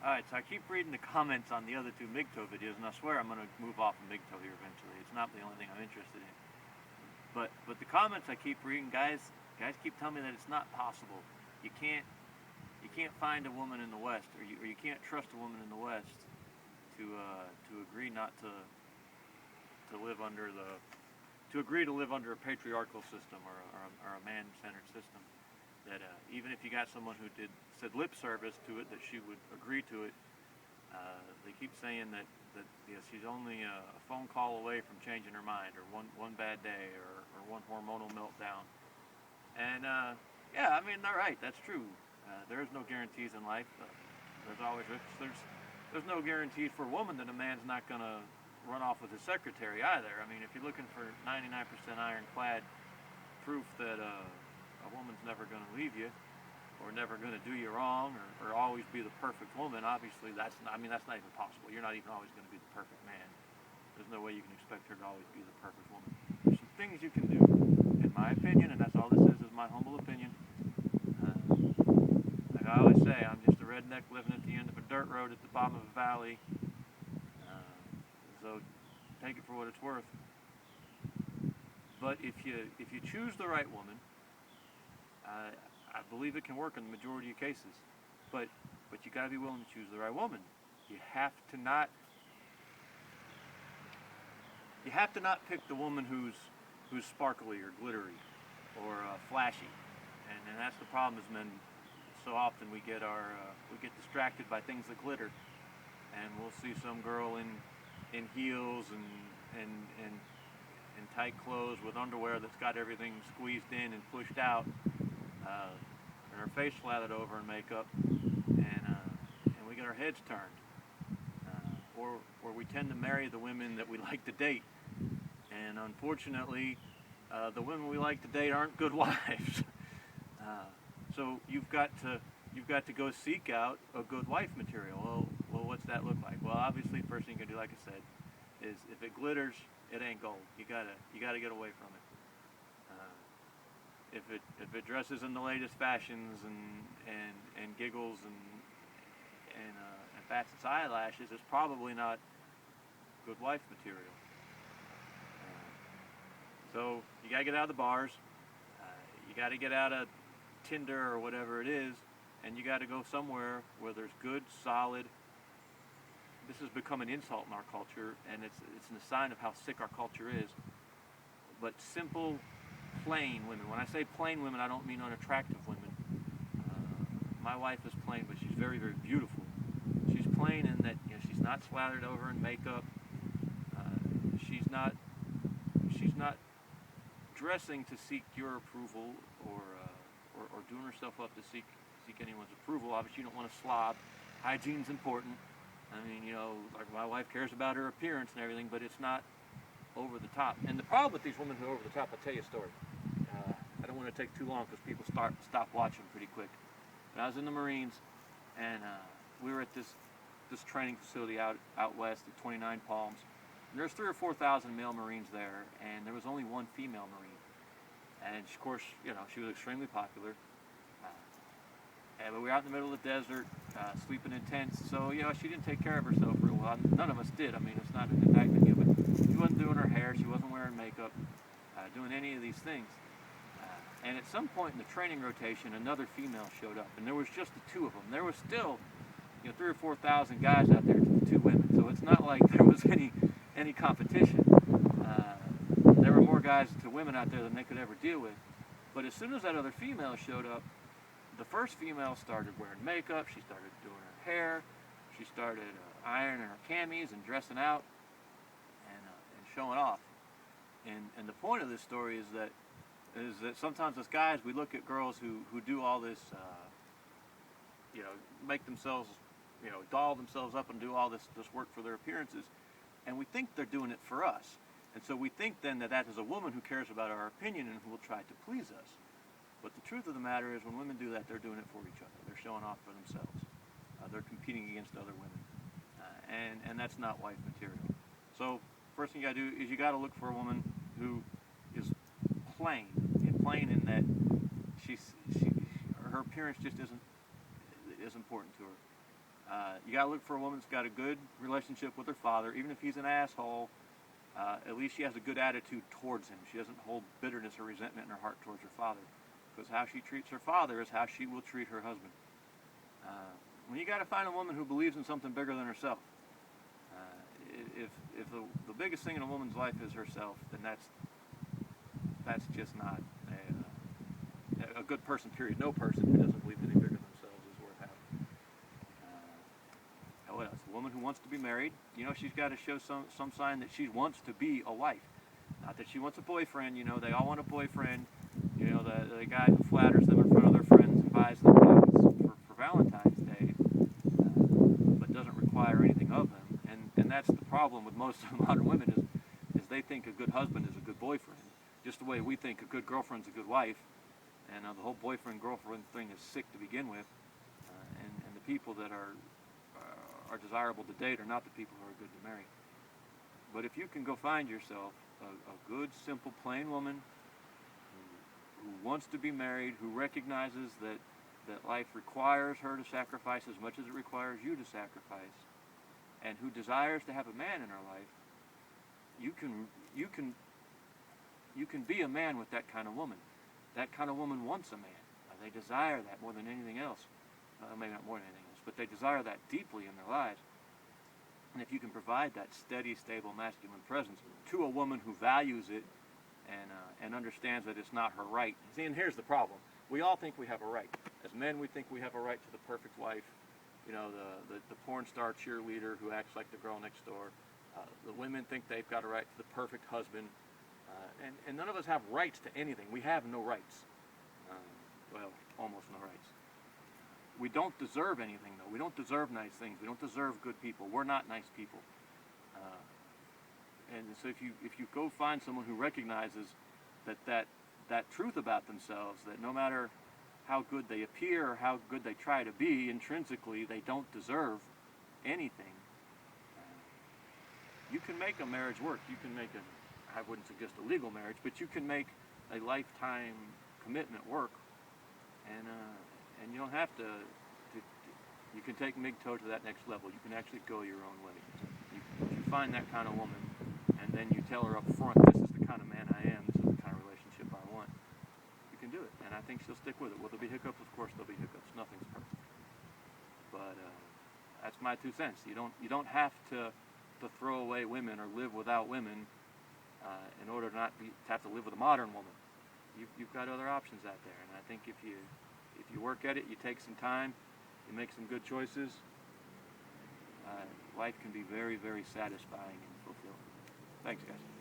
Alright, so I keep reading the comments on the other two MGTOW videos, and I swear I'm going to move off of MGTOW here eventually. It's not the only thing I'm interested in. But the comments I keep reading, guys keep telling me that it's not possible. You can't find a woman in the West, or you can't trust a woman in the West to agree not to live under a patriarchal system or a man-centered system. That even if you got someone who said lip service to it, that she would agree to it. They keep saying that she's only a phone call away from changing her mind, or one bad day, or one hormonal meltdown. And yeah, I mean, they're right. That's true. There is no guarantees in life. There's always risks. There's no guarantees for a woman that a man's not going to run off with his secretary either. I mean, if you're looking for 99% ironclad proof that a woman's never going to leave you, or never going to do you wrong, or always be the perfect woman, obviously that's not even possible. You're not even always going to be the perfect man. There's no way you can expect her to always be the perfect woman. There's some things you can do, in my opinion, and that's all this is my humble opinion. Like I always say, I'm just a redneck living at the end of a dirt road at the bottom of a valley. So take it for what it's worth. But if you choose the right woman, I believe it can work in the majority of cases, but you got to be willing to choose the right woman. You have to not pick the woman who's sparkly or glittery or flashy, and that's the problem as men. So often we get distracted by things that glitter, and we'll see some girl in heels and tight clothes with underwear that's got everything squeezed in and pushed out. And her face slathered over in makeup, and we get our heads turned, or we tend to marry the women that we like to date, and unfortunately, the women we like to date aren't good wives. So you've got to go seek out a good wife material. Well, what's that look like? Well, obviously, first thing you can do, like I said, is if it glitters, it ain't gold. You gotta get away from it. If it dresses in the latest fashions and giggles and bats its eyelashes, it's probably not good wife material. So you gotta get out of the bars. You gotta get out of Tinder or whatever it is, and you gotta go somewhere where there's good, solid. This has become an insult in our culture, and it's a sign of how sick our culture is. But simple, plain women. When I say plain women, I don't mean unattractive women. My wife is plain, but she's very, very beautiful. She's plain in that she's not slathered over in makeup. She's not dressing to seek your approval or doing herself up to seek anyone's approval. Obviously, you don't want to slob. Hygiene's important. I mean, like my wife cares about her appearance and everything, but it's not over the top. And the problem with these women who are over the top, I'll tell you a story. I don't want to take too long because people stop watching pretty quick. But I was in the Marines, and we were at this training facility out west at 29 Palms. And there's 3,000 or 4,000 male Marines there, and there was only one female Marine. And of course, she was extremely popular. But we were out in the middle of the desert, sleeping in tents. So she didn't take care of herself real well. None of us did. I mean, it's not an indictment, but she wasn't doing her hair. She wasn't wearing makeup, doing any of these things. And at some point in the training rotation, another female showed up, and there was just the two of them. There was still, 3,000 or 4,000 guys out there to the two women. So it's not like there was any competition. There were more guys to women out there than they could ever deal with. But as soon as that other female showed up, the first female started wearing makeup. She started doing her hair. She started ironing her camis and dressing out and showing off. And the point of this story is that sometimes as guys we look at girls who do all this, make themselves, doll themselves up and do all this work for their appearances, and we think they're doing it for us. And so we think then that is a woman who cares about our opinion and who will try to please us. But the truth of the matter is, when women do that, they're doing it for each other. They're showing off for themselves. They're competing against other women, and that's not wife material. So first thing you got to do is you got to look for a woman who is plain in that her appearance just isn't important to her. You got to look for a woman that's got a good relationship with her father, even if he's an asshole. At least she has a good attitude towards him. She doesn't hold bitterness or resentment in her heart towards her father, because how she treats her father is how she will treat her husband. When you got to find a woman who believes in something bigger than herself. If the biggest thing in a woman's life is herself, then that's just not a good person. Period. No person who doesn't believe any bigger than themselves is worth having. What else? A woman who wants to be married, she's got to show some sign that she wants to be a wife. Not that she wants a boyfriend. They all want a boyfriend. The guy who flatters them in front of their friends and buys them gifts for Valentine's Day, but doesn't require anything of them. And that's the problem with most of modern women is they think a good husband is a good boyfriend, just the way we think a good girlfriend's a good wife. And the whole boyfriend-girlfriend thing is sick to begin with. And the people that are desirable to date are not the people who are good to marry. But if you can go find yourself a good, simple, plain woman who wants to be married, who recognizes that life requires her to sacrifice as much as it requires you to sacrifice, and who desires to have a man in her life, you can be a man with that kind of woman. That kind of woman wants a man. They desire that more than anything else. Maybe not more than anything else, but they desire that deeply in their lives. And if you can provide that steady, stable, masculine presence to a woman who values it and understands that it's not her right. See, and here's the problem. We all think we have a right. As men, we think we have a right to the perfect wife. The porn star cheerleader who acts like the girl next door. The women think they've got a right to the perfect husband. And none of us have rights to anything. We have no rights. Well, almost no rights. We don't deserve anything, though. We don't deserve nice things. We don't deserve good people. We're not nice people. And so if you go find someone who recognizes that truth about themselves, that no matter how good they appear or how good they try to be, intrinsically they don't deserve anything, you can make a marriage work. You can make I wouldn't suggest a legal marriage, but you can make a lifetime commitment work, and you don't have to you can take MGTOW to that next level. You can actually go your own way. You find that kind of woman, and then you tell her up front, this is the kind of man I am, this is the kind of relationship I want. You can do it, and I think she'll stick with it. Will there be hiccups? Of course there'll be hiccups. Nothing's perfect. But that's my 2 cents. You don't have to throw away women or live without women in order to not to have to live with a modern woman. You've got other options out there, and I think if you work at it, you take some time, you make some good choices, life can be very, very satisfying and fulfilling. Thanks, guys.